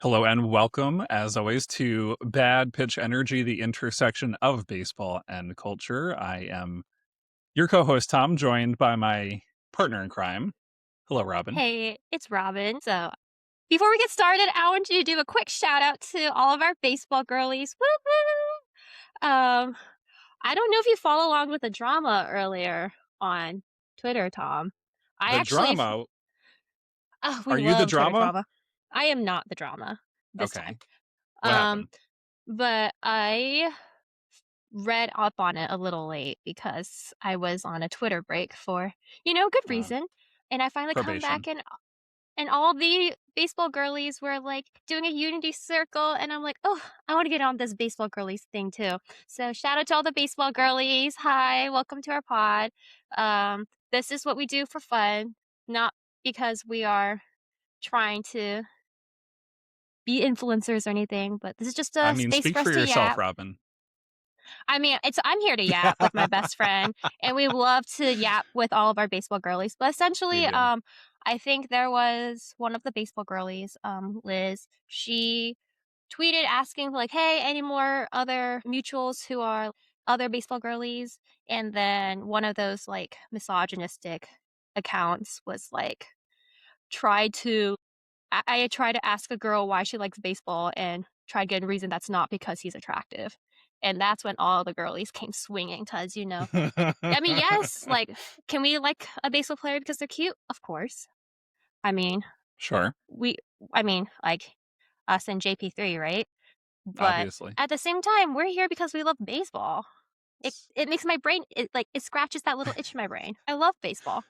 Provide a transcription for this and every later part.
Hello and welcome, as always, to Bad Pitch Energy, the intersection of baseball and culture. I am your co-host, Tom, joined by my partner in crime. Hello, Robin. Hey, it's Robin. So, before we get started, I want you to do a quick shout out to all of our baseball girlies. Woo woo! I don't know if you follow along with the drama earlier on Twitter, Tom. I The actually, drama. we Are you the love Twitter drama? drama. I am not the drama this time. Okay. What Um, happened? but I read up on it a little late because I was on a Twitter break for, good Uh, reason. And I finally come Probation. back and all the baseball girlies were like doing a unity circle, and I'm like, oh, I want to get on this baseball girlies thing too. So shout out to all the baseball girlies. Hi, welcome to our pod. This is what we do for fun, not because we are trying to be influencers or anything, but this is just I a mean, space speak for us for to yourself, yap. Robin. I mean, I'm here to yap with my best friend, and we love to yap with all of our baseball girlies. But We essentially, do. I think there was one of the baseball girlies, Liz. She tweeted asking like, "Hey, any more other mutuals who are other baseball girlies?" And then one of those like misogynistic accounts was like, tried to I try to ask a girl why she likes baseball and try to get a reason that's not because he's attractive. And that's when all the girlies came swinging because, I mean, yes, like, can we like a baseball player because they're cute? Of course. I mean, Sure. we, like us and JP3, right? But Obviously. at the same time, we're here because we love baseball. It makes my brain, it scratches that little itch in my brain. I love baseball.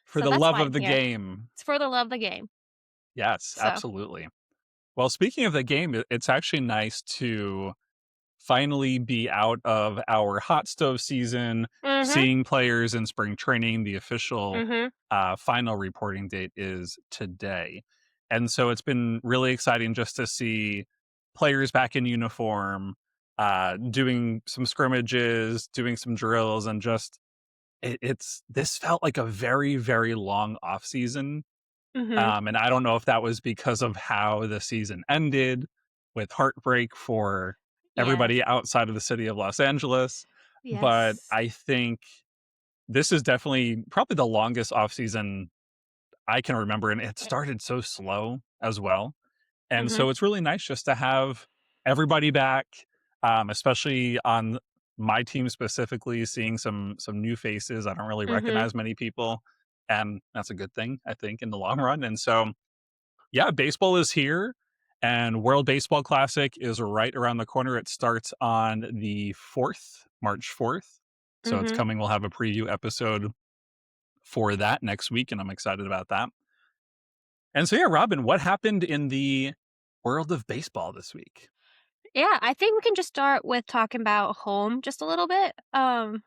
For So the that's love why of I'm the here. game. It's for the love of the game. Yes, So, absolutely. Well, speaking of the game, it's actually nice to finally be out of our hot stove season, mm-hmm, seeing players in spring training. The official mm-hmm. final reporting date is today. And so it's been really exciting just to see players back in uniform, doing some scrimmages, doing some drills, and just it's this felt like a very, very long off season. Mhm. And I don't know if that was because of how the season ended with heartbreak for Yes. everybody outside of the city of Los Angeles, but Yes. I think this is definitely probably the longest off season I can remember, and it Eh started so slow as well. And Mhm. so it's really nice just to have everybody back, especially on my team specifically, seeing some new faces. I don't really Mhm. recognize many people, and that's a good thing, I think, in the long run. And so yeah, baseball is here, and World Baseball Classic is right around the corner. It starts on the 4th, March 4th. So it's Mhm. coming. We'll have a preview episode for that next week, and I'm excited about that. And so, yeah, Robin, what happened in the world of baseball this week? Yeah, I think we can just start with talking about home just a little bit.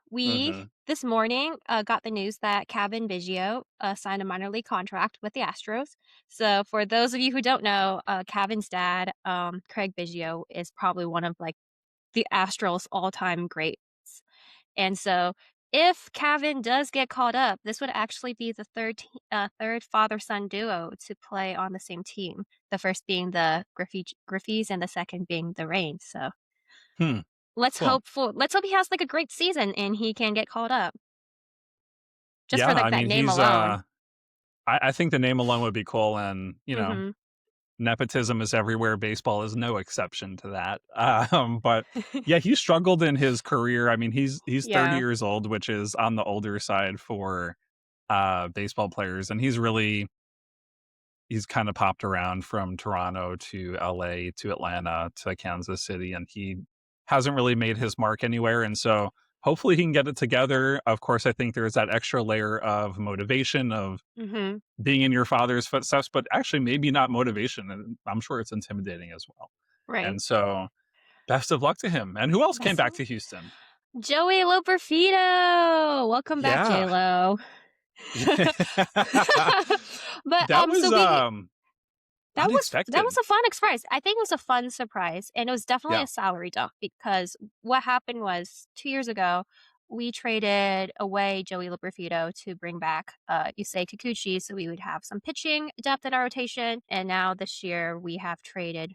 We Hmm. this morning got the news that Kevin Biggio signed a minor league contract with the Astros. So for those of you who don't know, Kevin's dad, Craig Biggio, is probably one of like the Astros all-time greats. And so if Cavan does get called up, this would actually be the third father-son duo to play on the same team. The first being the Griffies and the second being the Rains. So Hmm. Cool. let's hope he has like a great season and he can get called up. Just Yeah, for like I that mean, name he's alone. I think the name alone would be cool, and Mhm. nepotism is everywhere. Baseball is no exception to that. But yeah, he struggled in his career. I mean, he's 30 Yeah. years old, which is on the older side for baseball players, and he's kind of popped around from Toronto to LA to Atlanta to Kansas City, and he hasn't really made his mark anywhere. And so hopefully he can get it together. Of course, I think there's that extra layer of motivation of Mhm. being in your father's footsteps, but actually maybe not motivation. And I'm sure it's intimidating as well. Right. And so best of luck to him. And who else came That's back to Houston? Joey Loperfido. Welcome back, Yeah. J Lo. But That was so we that was unexpected. a fun surprise. I think it was a fun surprise, and it was definitely Yeah. a salary dump because what happened was 2 years ago, we traded away Joey Loperfido to bring back Yusei Kikuchi, so we would have some pitching depth in our rotation. And now this year we have traded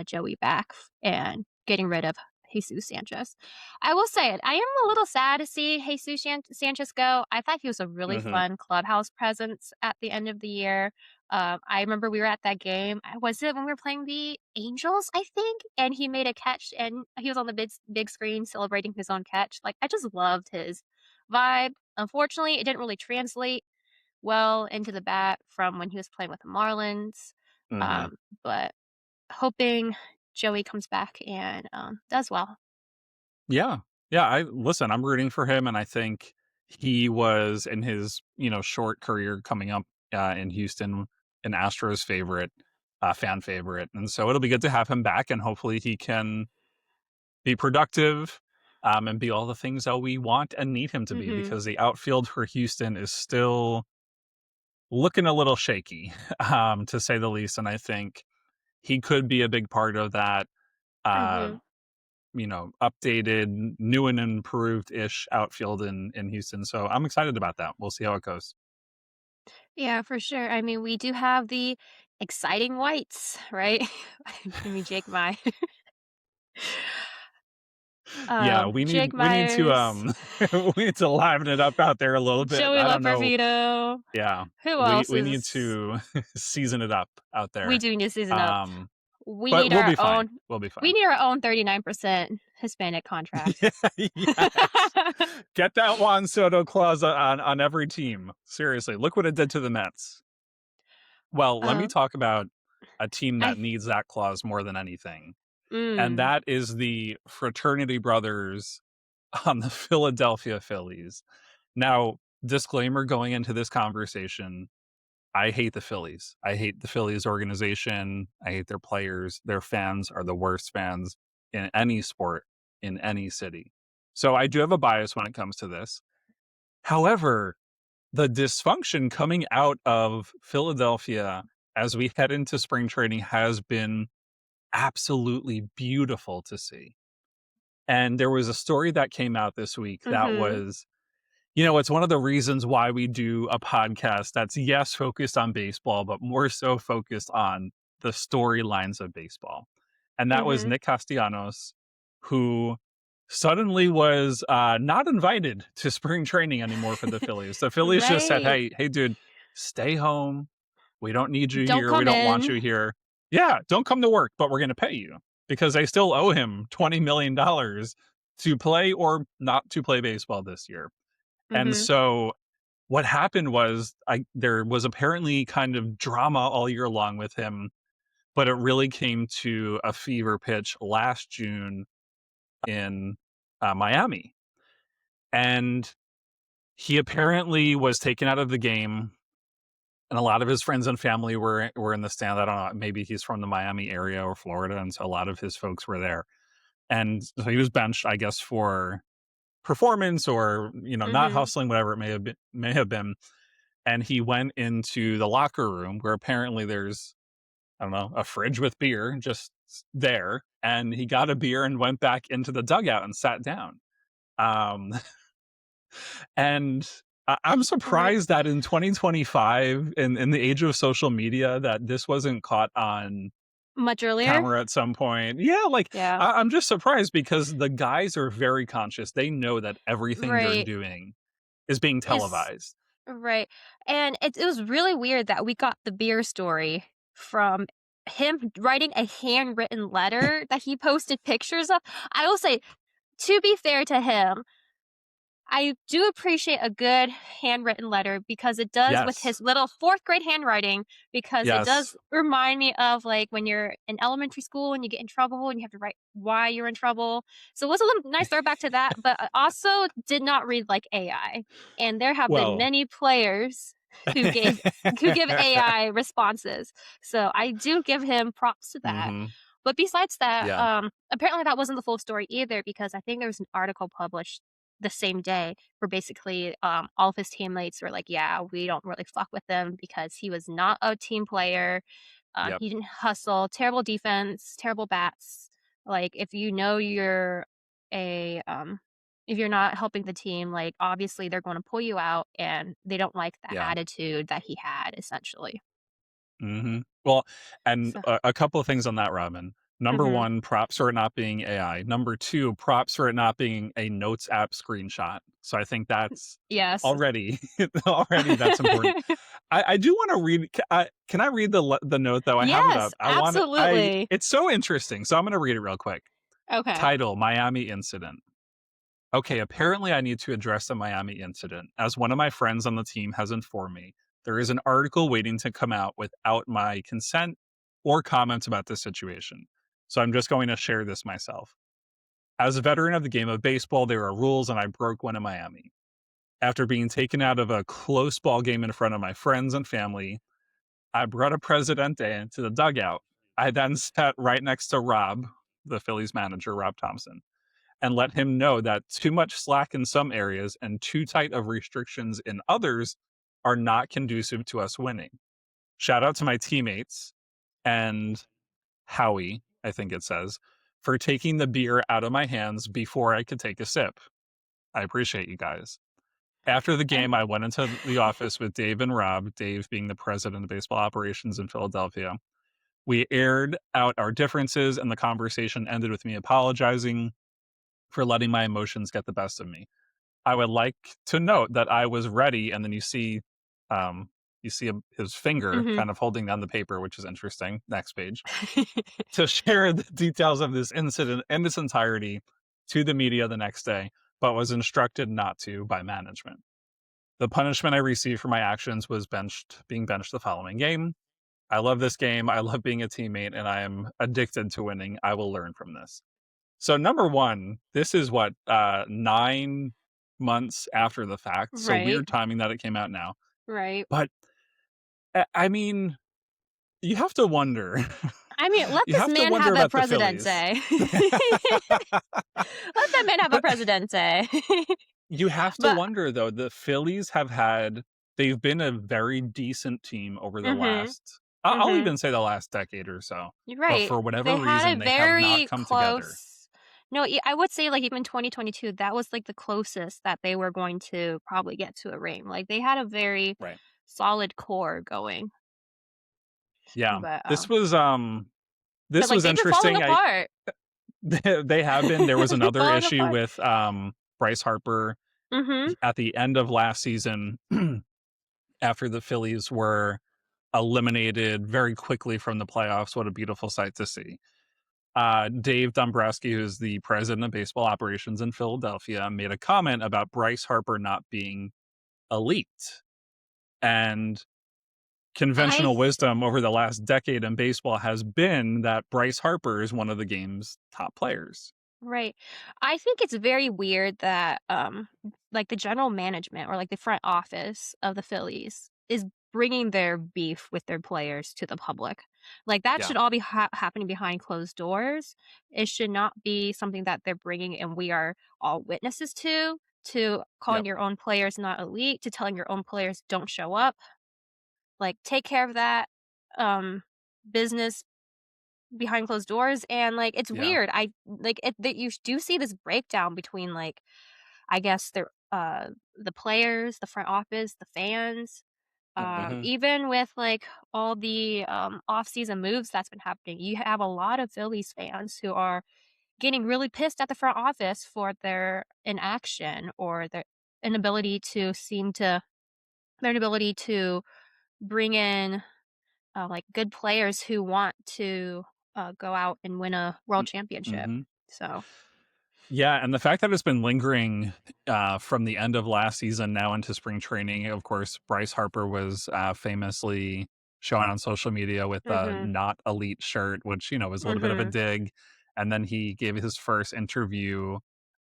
Joey back and getting rid of Jesus Sanchez. I will say it. I am a little sad to see Sanchez go. I thought he was a really Mhm. fun clubhouse presence at the end of the year. I remember we were at that game. Was it when we were playing the Angels, I think? And he made a catch and he was on the big screen celebrating his own catch. Like, I just loved his vibe. Unfortunately, it didn't really translate well into the bat from when he was playing with the Marlins. Mhm. Um, but hoping Joey comes back and does well. Yeah. Yeah, I listen, I'm rooting for him, and I think he was in his, short career coming up, in Houston, an Astros favorite, fan favorite, and so it'll be good to have him back, and hopefully he can be productive, and be all the things that we want and need him to be Hmm. because the outfield for Houston is still looking a little shaky, to say the least, and I think he could be a big part of that, uh Hmm. updated, new and improved-ish outfield in Houston. So I'm excited about that. We'll see how it goes. Yeah, for sure. I mean, we do have the exciting whites, right? I mean, Yeah, we need Jake we need to Myers, we need to liven it up out there a little bit. Joey I don't know. Loperfido. Yeah, Who we else we need is to season it up out we there. do need to season up? Um, We but need we'll our be fine. own We'll be we fine. need our own 39% Hispanic contract. Yeah, yes. Get that Juan Soto clause on every team. Seriously, look what it did to the Mets. Well, let me Um, talk about a team that I needs that clause more than anything. And mm, that is the fraternity brothers on the Philadelphia Phillies. Now, disclaimer going into this conversation, I hate the Phillies. I hate the Phillies organization. I hate their players. Their fans are the worst fans in any sport in any city. So I do have a bias when it comes to this. However, the dysfunction coming out of Philadelphia as we head into spring training has been absolutely beautiful to see. And there was a story that came out this week that mhm, was, it's one of the reasons why we do a podcast that's, yes, focused on baseball, but more so focused on the storylines of baseball. And that was mhm. Nick Castellanos, who suddenly was not invited to spring training anymore for the Phillies. The Phillies just said, Right. hey, dude, stay home. We don't need you Don't here. We come don't want in. you here. Yeah, don't come to work, but we're going to pay you because they still owe him $20 million to play or not to play baseball this year. And Mhm. so what happened was there was apparently kind of drama all year long with him, but it really came to a fever pitch last June in Miami. And he apparently was taken out of the game, and a lot of his friends and family were in the stand. I don't know, maybe he's from the Miami area or Florida, and so a lot of his folks were there. And so he was benched, I guess, for performance or, not Mhm. hustling, whatever it may have been. And he went into the locker room where apparently there's, I don't know, a fridge with beer just there. And he got a beer and went back into the dugout and sat down. Um, and I'm Right. surprised that in 2025, in the age of social media, that this wasn't caught on Much earlier? camera at some point. Yeah, like Yeah. I'm just surprised because the guys are very conscious. They know that everything they're Right. doing is being Is televised. right. And it was really weird that we got the beer story from him writing a handwritten letter that he posted pictures of. I will say, to be fair to him, I do appreciate a good handwritten letter because it does with Yes. his little 4th grade handwriting, because it Yes. does remind me of, like, when you're in elementary school and you get in trouble and you have to write why you're in trouble. So it was a little nice throwback to that, but I also did not read like AI. And there have been Well, many players who gave who give AI responses. So I do give him props to that. mhm. But besides that, Yeah. apparently that wasn't the full story either, because I think there was an article published the same day where basically all of his teammates were like, "Yeah, we don't really fuck with him because he was not a team player. Yep. He didn't hustle. Terrible defense. Terrible bats. Like if you know you're a if you're not helping the team, like, obviously, they're gonna pull you out, and they don't like the Yeah. attitude that he had, essentially. Well, and So a couple of things on that, Robin. Number mhm. 1, props for it not being AI. Number 2, props for it not being a notes app screenshot. So I think that's Yes. already already that's important. I do wanna read can I read the note, though? I have it Yes, up. I wanna I absolutely. it's so interesting, so I'm gonna read it real quick. Okay. Title, Miami Incident. Okay, apparently I need to address the Miami incident. As one of my friends on the team has informed me, there is an article waiting to come out without my consent or comments about this situation. So I'm just going to share this myself. As a veteran of the game of baseball, there are rules, and I broke one in Miami. After being taken out of a close ball game in front of my friends and family, I brought a Presidente into the dugout. I then sat right next to Rob, the Phillies manager, Rob Thompson, and let him know that too much slack in some areas and too tight of restrictions in others are not conducive to us winning. Shout out to my teammates and Howie, I think it says, for taking the beer out of my hands before I could take a sip. I appreciate you guys. After the And game, I went into the office with Dave and Rob, Dave being the president of baseball operations in Philadelphia. We aired out our differences, and the conversation ended with me apologizing for letting my emotions get the best of me. I would like to note that I was ready, and then um, you see his finger mhm. kind of holding down the paper, which is interesting. Next page to share the details of this incident in its entirety to the media the next day, but was instructed not to by management. The punishment I received for my actions was being benched the following game. I love this game. I love being a teammate, and I am addicted to winning. I will learn from this. So number 1, this is what, 9 months after the fact, so Right, weird timing that it came out now. right. But, I mean, you have to wonder I mean, let you this have to man wonder have a about the Phillies. presidente. Let that man have a But presidente. you have to But wonder, though, the Phillies they've been a very decent team over the mhm, last I'll mhm. even say the last decade or so, You're but right. for whatever They had reason, a they have not very come together. close no, I would say, like, even 2022, that was, like, the closest that they were going to probably get to a ring. Like, they had a very Right. solid core going, Yeah. but, This like, was they've been falling interesting. I apart. they have been. There was They've been another falling issue apart. with, Bryce Harper Mhm. at the end of last season after the Phillies were eliminated very quickly from the playoffs. What a beautiful sight to see. Dave Dombrowski, who's the president of baseball operations in Philadelphia, made a comment about Bryce Harper not being elite. And I conventional wisdom over the last decade in baseball has been that Bryce Harper is one of the game's top players. Right. I think it's very weird that, like, the general management or, like, the front office of the Phillies is bringing their beef with their players to the public. Like, that Yeah. should all be happening behind closed doors. It should not be something that they're bringing and we are all witnesses to calling Yep. your own players not elite, to telling your own players don't show up. Like, take care of that, um, business behind closed doors, and, like, it's Yeah. weird. I like, it that you do see this breakdown between, like, I guess the players, the front office, the fans, Mhm. even with, like, all the, off-season moves that's been happening, you have a lot of Phillies fans who are getting really pissed at the front office for their inaction or their inability to bring in, like, good players who want to, go out and win a world Mm, championship. mhm. So Yeah, and the fact that it's been lingering, from the end of last season now into spring training, of course, Bryce Harper was, famously shown on social media with the mhm, "not elite" shirt, which, was a little bit of a mhm, dig, and then he gave his first interview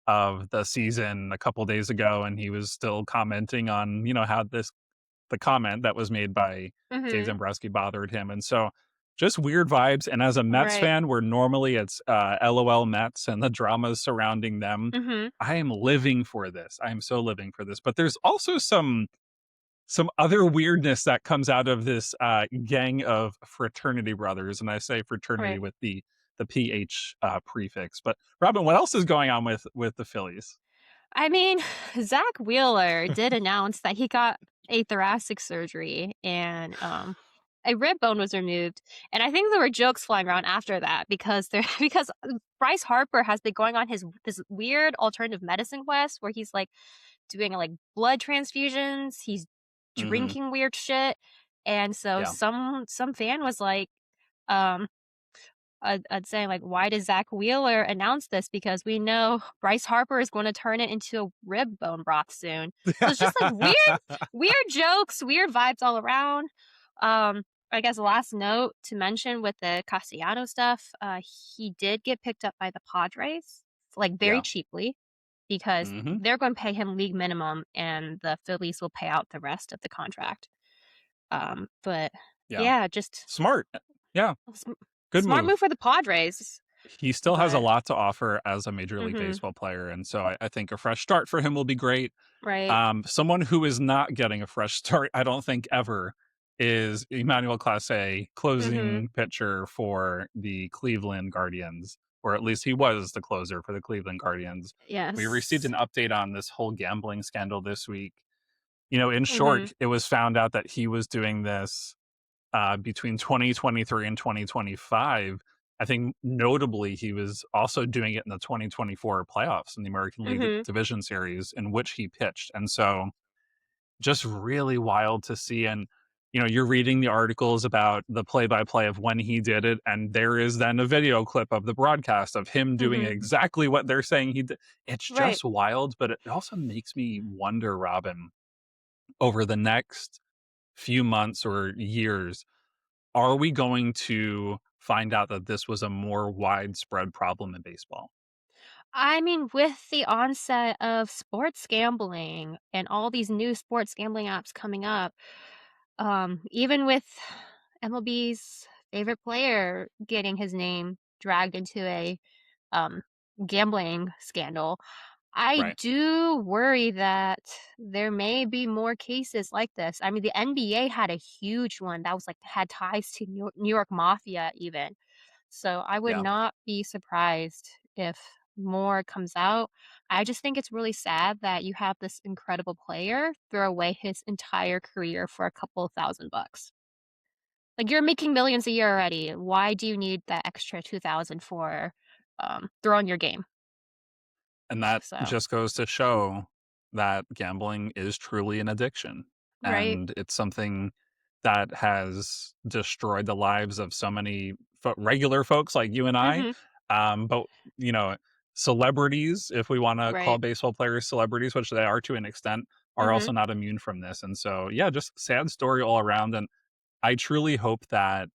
of the season a couple days ago, and he was still commenting on, how the comment that was made by Dave mhm. Dombrowski bothered him, and so just weird vibes. And as a Mets Right. fan, where normally it's LOL Mets and the dramas surrounding them, Mhm. I am living for this. I am so living for this. But there's also some other weirdness that comes out of this gang of fraternity brothers, and I say fraternity Right. with the ph prefix. But Robin, what else is going on with the Phillies? I mean, Zach Wheeler did announce that he got a thoracic surgery and a rib bone was removed. And I think there were jokes flying around after that because there because Bryce Harper has been going on his this weird alternative medicine quest where he's like doing like blood transfusions, he's Mhm. drinking weird shit. And so Yeah. some fan was like, um I'd say, like, why does Zach Wheeler announce this? Because we know Bryce Harper is going to turn it into a rib bone broth soon. So it's just like weird jokes, weird vibes all around. Um, I guess last note to mention with the Castellano stuff, he did get picked up by the Padres, like very Yeah. cheaply, because Mhm. they're going to pay him league minimum, and the Phillies will pay out the rest of the contract. But Yeah. yeah, just Smart. Yeah. Good smart move. move for the Padres. He still has a But lot to offer as a Major League mhm, Baseball player, and so I think a fresh start for him will be great. right. Someone who is not getting a fresh start, I don't think ever, is Emmanuel Clase, Mhm. closing pitcher for the Cleveland Guardians, or at least he was the closer for the Cleveland Guardians. We received Yes. an update on this whole gambling scandal this week. You know, in Mhm, short, it was found out that he was doing this between 2023 and 2025. I think notably, he was also doing it in the 2024 playoffs in the American League mhm. Division Series in which he pitched. And so just really wild to see. And, you know, you're reading the articles about the play by play of when he did it. And there is then a video clip of the broadcast of him doing Mhm. exactly what they're saying he did. It's Right. just wild. But it also makes me wonder, Robin, over the next few months or years, are we going to find out that this was a more widespread problem in baseball? I mean, with the onset of sports gambling and all these new sports gambling apps coming up, even with MLB's favorite player getting his name dragged into a, um, gambling scandal, I Right. do worry that there may be more cases like this. I mean, the NBA had a huge one that was like had ties to New York Mafia even. So I would Yeah. not be surprised if more comes out. I just think it's really sad that you have this incredible player throw away his entire career for a couple of $1,000. Like you're making millions a year already. Why do you need that extra 2,000 for throwing your game? And that So, just goes to show that gambling is truly an addiction. right. And it's something that has destroyed the lives of so many regular folks like you and I. Mhm. But, you know, celebrities, if we want to call Right. baseball players celebrities, which they are to an extent, are Mhm. also not immune from this. And so, yeah, just sad story all around. And I truly hope that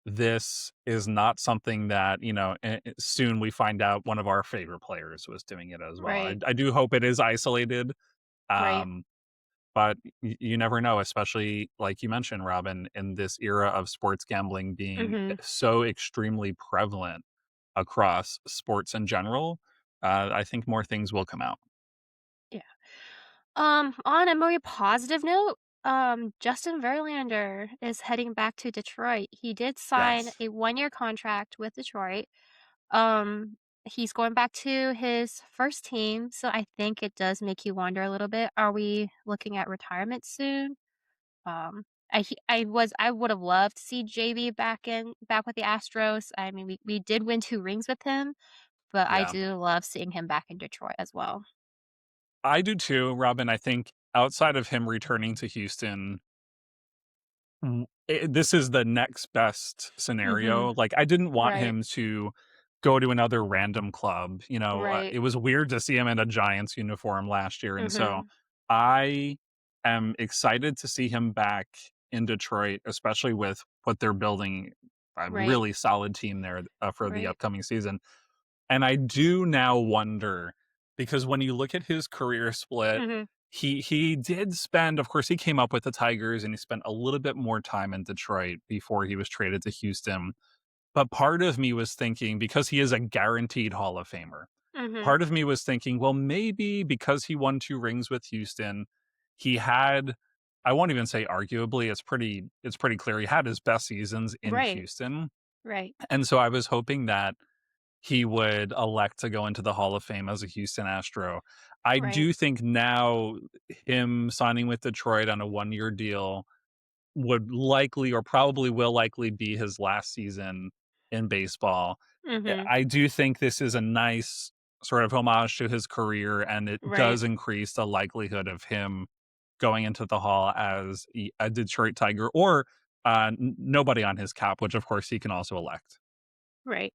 this is not something that, you know, soon we find out one of our favorite players was doing it as well. I, Right. I do hope it is isolated, Right. um, but you never know, especially like you mentioned, Robin, in this era of sports gambling being Mhm. so extremely prevalent across sports in general. I think more things will come out. Yeah. On a more positive note, Justin Verlander is heading back to Detroit. He did sign Yes. a 1-year contract with Detroit. He's going back to his first team, so I think it does make you wonder a little bit. Are we looking at retirement soon? Um, I would have loved to see JV back with the Astros. I mean, we did win 2 rings with him, but I Yeah. do love seeing him back in Detroit as well. I do too, Robin. I think outside of him returning to Houston, this is the next best Mhm. scenario. Like, I didn't want Right. him to go to another random club, you know, Right. it was weird to see him in a Giants uniform last year, and so Mhm. I am excited to see him back in Detroit, especially with what they're building, a Right. really solid team there, for the Right. upcoming season. And I do now wonder, because when you look at his career split, Mhm. he did spend, of course, he came up with the Tigers and he spent a little bit more time in Detroit before he was traded to Houston. But part of me was thinking, because he is a guaranteed Hall of Famer, Mhm. part of me was thinking, well, maybe because he won 2 rings with Houston, he had, I won't even say arguably, it's pretty clear he had his best seasons in Right. Houston. Right. And so I was hoping that he would elect to go into the Hall of Fame as a Houston Astro. I Right. do think now him signing with Detroit on a 1-year deal would likely or probably will likely be his last season in baseball. Mhm. I do think this is a nice sort of homage to his career, and it Right. does increase the likelihood of him going into the Hall as a Detroit Tiger or nobody on his cap, which of course he can also elect. Right.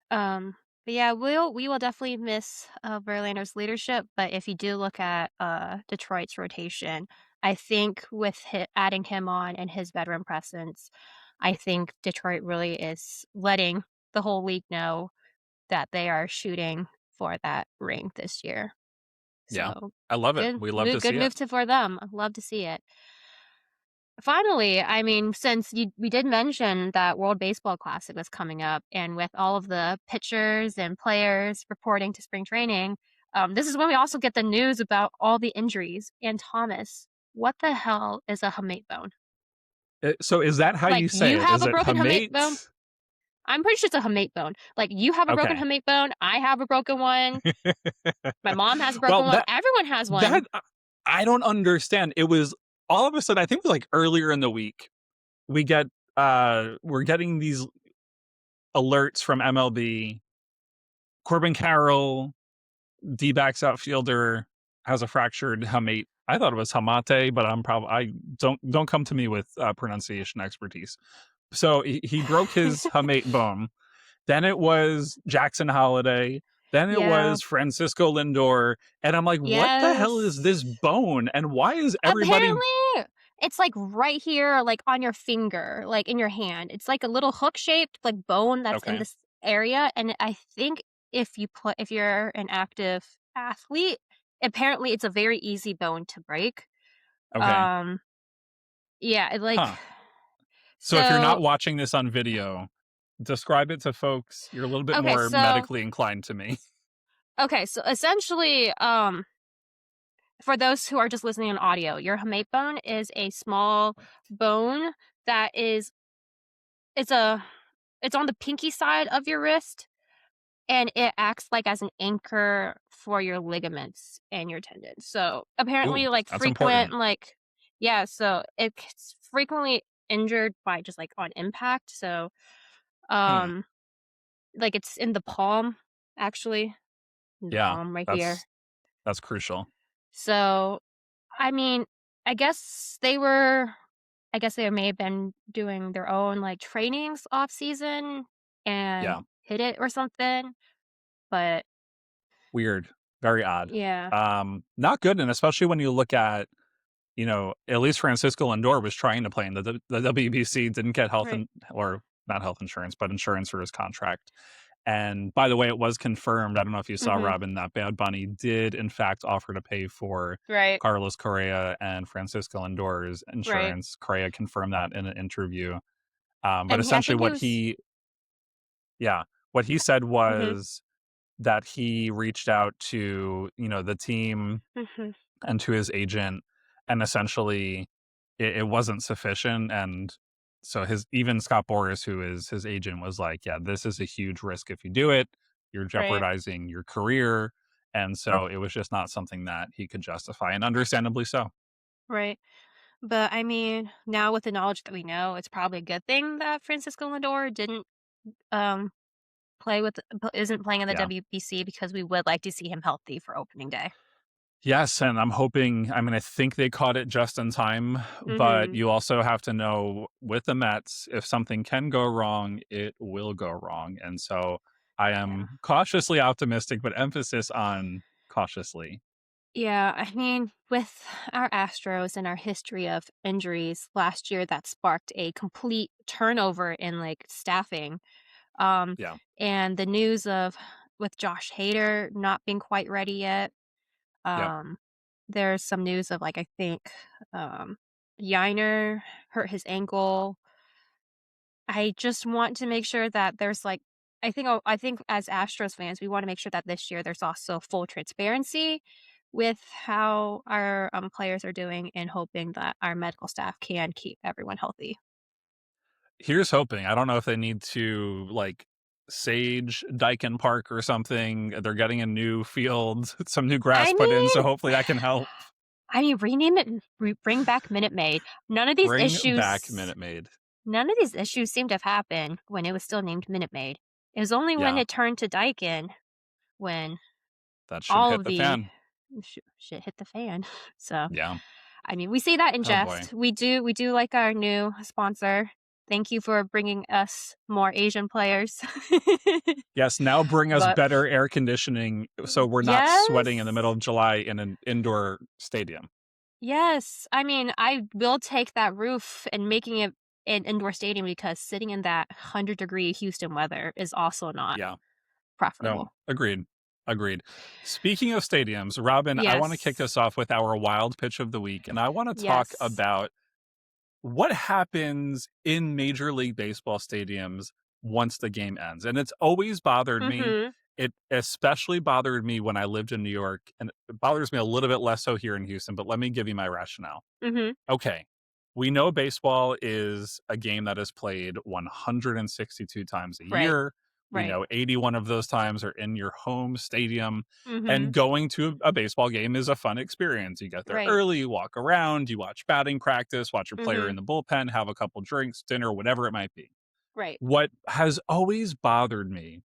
But yeah, we will definitely miss Verlander's leadership. But if you do look at Detroit's rotation, I think with adding him on and his veteran presence, I think Detroit really is letting the whole league know that they are shooting for that ring this year. Yeah, So I love it. We love to good see it. move for them. I'd love to see it. Finally, I mean, since we did mention that World Baseball Classic was coming up, and with all of the pitchers and players reporting to spring training, this is when we also get the news about all the injuries. And Thomas, what the hell is a hamate bone? So is that how Like, you you say it? have Is a it broken hamate bone? Hamate? I'm pretty sure it's a hamate bone. Like, you have a broken Okay. hamate bone. I have a broken one. My mom has a Well, broken one. Everyone has that one. I don't understand. It was all of a sudden, I think it was like earlier in the week, we get we're getting these alerts from MLB. Corbin Carroll, D-backs outfielder, has a fractured hamate. I thought it was hamate, but I don't come to me with pronunciation expertise. So he broke his hamate bone. Then it was Jackson Holiday. Then it Yeah. was Francisco Lindor. And I'm like, what the hell is this Yes. bone? And why is everybody Apparently, it's, like, right here, like, on your finger, like, in your hand. It's like a little hook-shaped, like, bone that's in okay? this area, and I think if you're an active athlete, apparently it's a very easy bone to break. Okay. Um, yeah, Huh. So if you're not so watching this on video, describe it to folks. You're a little bit okay, more so medically inclined to me. essentially, for those who are just listening on audio, your hamate bone is a small bone that is it's a it's on the pinky side of your wrist, and it acts like as an anchor for your ligaments and your tendons. So, Ooh, apparently, like, that's frequent, important. like yeah, so it's frequently injured by just, like, on impact, so, Hmm. um, like, it's in the palm, actually, in the Yeah, palm right here. that's crucial. So, I mean, I guess they may have been doing their own, like, trainings off season and Yeah. hit it or something, but Weird. Very odd. yeah. Not good, and especially when you look at, at least Francisco Lindor was trying to play in the WBC, didn't get health Right. and or not health insurance, but insurance for his contract. And by the way, it was confirmed. I don't know if you saw Mhm. Robin that Bad Bunny did in fact offer to pay for Right. Carlos Correa and Francisco Lindor's Right. insurance. Correa confirmed that in an interview. But And I essentially, think he was what he said mhm. was that he reached out to the team Mhm. and to his agent, and essentially it wasn't sufficient. And so his even Scott Boras, who is his agent, was like, yeah, this is a huge risk if you do it. You're Right. jeopardizing your career. And so it was just not something that he could justify, and understandably so. Right. But, I mean, now with the knowledge that we know, it's probably a good thing that Francisco Lindor didn't, um, isn't playing in the Yeah. WBC because we would like to see him healthy for opening day. Yes, and I'm hoping, I mean, I think they caught it just in time, but Mhm. you also have to know with the Mets, if something can go wrong, it will go wrong. And so I Yeah. am cautiously optimistic, but emphasis on cautiously. Yeah, I mean, with our Astros and our history of injuries, last year that sparked a complete turnover in, like, staffing, um, Yeah. and the news of with Josh Hader not being quite ready yet, Yep. um, there's some news of, like, I think, Yiner hurt his ankle. I just want to make sure that there's, like I think as Astros fans, we wanna make sure that this year there's also full transparency with how our, players are doing and hoping that our medical staff can keep everyone healthy. Here's hoping. I don't know if they need to like Sage Dyken Park or something. They're getting a new field, some new grass I put in, so mean hopefully that can help. rename it and bring back Minute Maid. Bring back Minute Maid. None of these issues seem to have happened when it was still named Minute Maid. It was only when Yeah, it turned to Daikin when that should all hit of the the fan. shit hit the fan. So, Yeah. I mean, we say that in Oh boy. jest. We do like our new sponsor. Thank you for bringing us more Asian players. Yes, now bring us But better air conditioning so we're not sweating in the middle yes. of July in an indoor stadium. Yes. I mean, I will take that roof and making it an indoor stadium because sitting in that 100-degree Houston weather is also not Yeah. No, preferable. agreed. Agreed. Speaking of stadiums, Robin, I want to kick Yes. us off with our wild pitch of the week, and I want to talk Yes. about what happens in Major League Baseball stadiums once the game ends. And it's always bothered me. Mhm. It especially bothered me when I lived in New York, and it bothers me a little bit less so here in Houston, but let me give you my rationale. Mhm. Okay. We know baseball is a game that is played 162 times a Right. year. We Right. know 81 of those times are in your home stadium. And Mhm. going to a baseball game is a fun experience. You get there Right. early, you walk around, you watch batting practice, watch your player in Mhm. the bullpen, have a couple drinks, dinner, whatever it might be. Right. What has always bothered me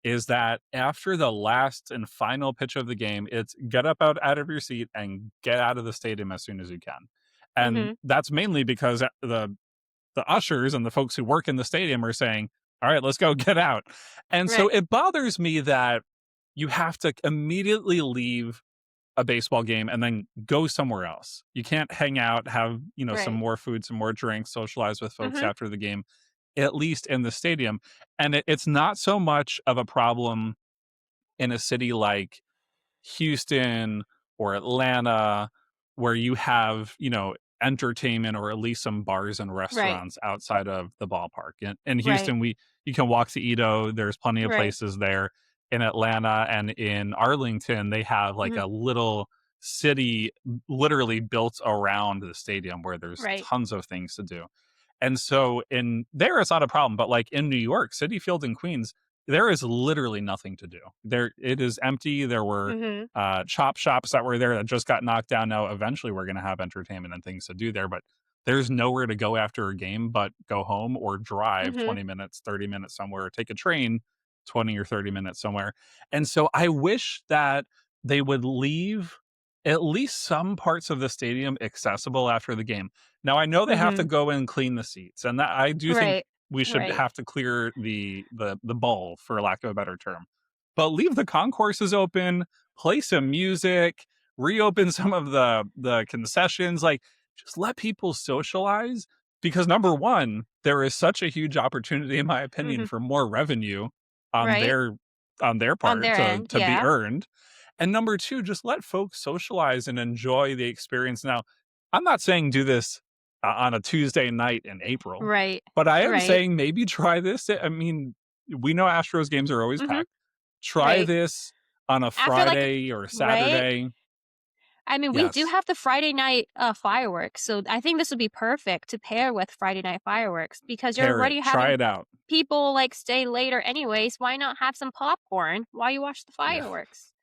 is that after the last and final pitch of the game, it's get up out of your seat and get out of the stadium as soon as you can. And Mhm. that's mainly because the ushers and the folks who work in the stadium are saying, "All right, let's go get out." And so Right. it bothers me that you have to immediately leave a baseball game and then go somewhere else. You can't hang out, have, some Right. more food, some more drinks, socialize with folks Mhm. after the game, at least in the stadium. And it's not so much of a problem in a city like Houston or Atlanta where you have, entertainment or at least some bars and Right. restaurants outside of the ballpark. In Right. Houston, you can walk to Edo. There's plenty of Right. places there. In Atlanta and in Arlington, they have like Mhm. a little city literally built around the stadium where there's Right. tons of things to do. And so in there, it's not a problem. But like in New York, City Field in Queens, there is literally nothing to do. There, it is empty. There were Mhm. chop shops that were there that just got knocked down. Now, eventually, we're going to have entertainment and things to do there, but there's nowhere to go after a game but go home or drive Mhm. 20 minutes, 30 minutes somewhere, or take a train 20 or 30 minutes somewhere. And so I wish that they would leave at least some parts of the stadium accessible after the game. Now I know they have to Mhm. go and clean the seats, and that I do think Right. we should Right. have to clear the bowl, for lack of a better term. But leave the concourses open, play some music, reopen some of the concessions, like just let people socialize because number 1, there is such a huge opportunity in my opinion Mhm. for more revenue on Right. their on their On part their end, to be yeah. earned. And number 2, just let folks socialize and enjoy the experience. Now, I'm not saying do this on a Tuesday night in April, Right. but I am Right. saying maybe try this. I mean, we know Astros games are always Mhm. packed. Try Right. this on a After, like Friday or right? Saturday. I mean, we do Yes, have the Friday night, fireworks, so I think this would be perfect to pair with Friday night fireworks because you're pair it, already try having it out. people, like, stay later anyways. Why not have some popcorn while you watch the Yeah. fireworks?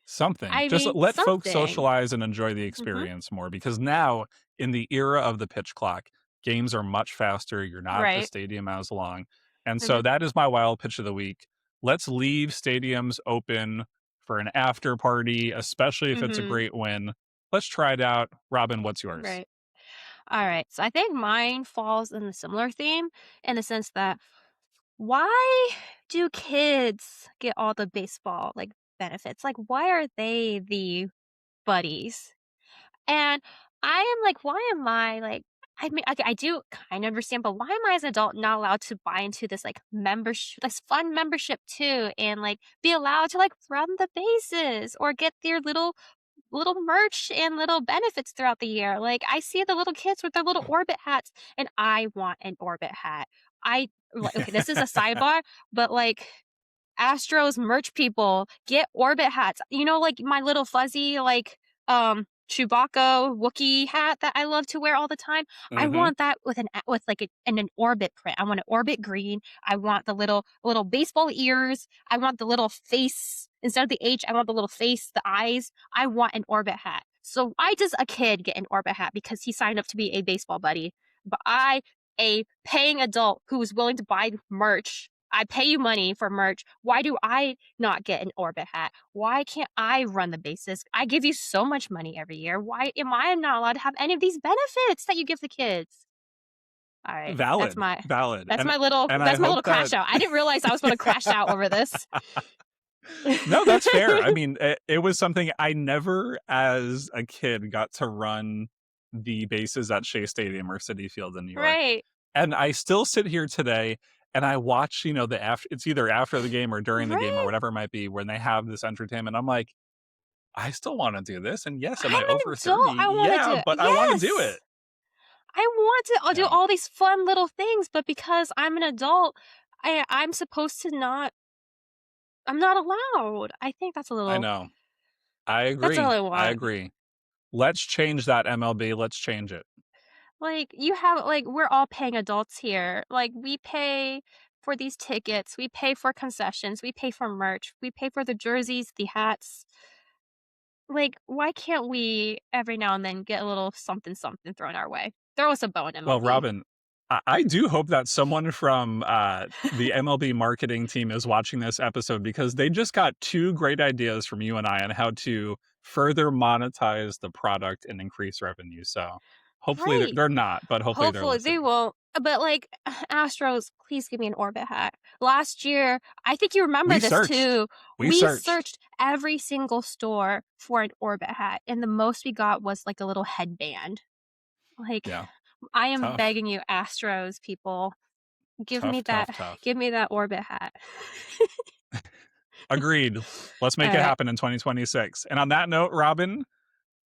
Something. I Just mean, let folks something. socialize and enjoy the Mhm. experience more because now, in the era of the pitch clock, games are much faster. You're not at the Right. stadium as long. And so Mhm. that is my wild pitch of the week. Let's leave stadiums open for an after party, especially if it's a Mhm. great win. Let's try it out. Robin, what's yours? Right. Alright, so I think mine falls in a similar theme in the sense that why do kids get all the baseball, like, benefits? Like, why are they the buddies? And I am like, why am I like I mean, okay, I do kind of understand, but why am I as an adult not allowed to buy into this like membership, this fun membership too, and like be allowed to like run the bases or get their little merch and little benefits throughout the year? Like I see the little kids with their little orbit hats, and I want an orbit hat. I like okay, this is a sidebar, but like Astros merch people get orbit hats. You know, like my little fuzzy like Chewbacca Wookiee hat that I love to wear all the time. I Mhm. want that with with like an orbit print. I want an orbit green. I want the little baseball ears. I want the little face instead of the H. I want the little face, the eyes. I want an orbit hat. So why does a kid get an orbit hat because he signed up to be a baseball buddy? But I, a paying adult who is willing to buy merch, I pay you money for merch. Why do I not get an orbit hat? Why can't I run the bases? I give you so much money every year. Why am I not allowed to have any of these benefits that you give the kids? All right, Valid, valid, and I that's my hope little that crash out. I didn't realize I was going to crash out over this. No, that's fair. I mean, it was something I never, as a kid, got to run the bases at Shea Stadium or Citi Field in New York, Right, and I still sit here today and I watch, the after it's either after the game or during the game or right. whatever it might be when they have this entertainment. I'm like, "I still wanna do this, and yes, am I I'm an over adult. 30? I want to Yeah, do it. but I wanna do Yes. it." I want to do Yeah, all these fun little things, but because I'm an adult, I'm supposed to not, I'm not allowed. I think I know. that's all I I want. agree. Let's change that, MLB, let's change it. Like, you have like, we're all paying adults here. Like, we pay for these tickets, we pay for concessions, we pay for merch, we pay for the jerseys, the hats. Like, why can't we every now and then get a little something something thrown our way? Throw us a bone, Well, MLB. Robin, I do hope that someone from, the MLB marketing team is watching this episode because they just got 2 great ideas from you and I on how to further monetize the product and increase revenue, so hopefully Right. they're not, but hopefully they're Hopefully they listening. won't. But like, Astros, please give me an orbit hat. Last year, I think you remember We this searched. too. We We searched. searched every single store for an orbit hat, and the most we got was like a little headband. Like, Yeah. I am Tough. begging you, Astros people, Tough, tough, tough. give me that orbit hat. Agreed. Let's make All it right. happen in 2026. And on that note, Robin,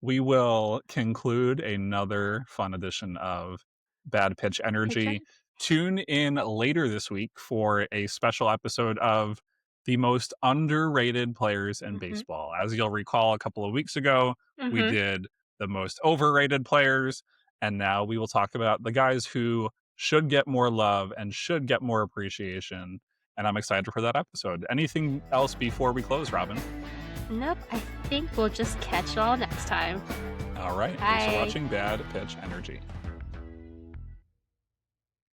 we will conclude another fun edition of Bad Pitch Picture. Energy. Tune in later this week for a special episode of the most underrated players in Mhm. baseball. As you'll recall, a couple of weeks ago, we Mhm. did the most overrated players. And now we will talk about the guys who should get more love and should get more appreciation. And I'm excited for that episode. Anything else before we close, Robin? Nope. I think we'll just catch y'all next time. All right. Thanks for Bye. watching Bad Pitch Energy.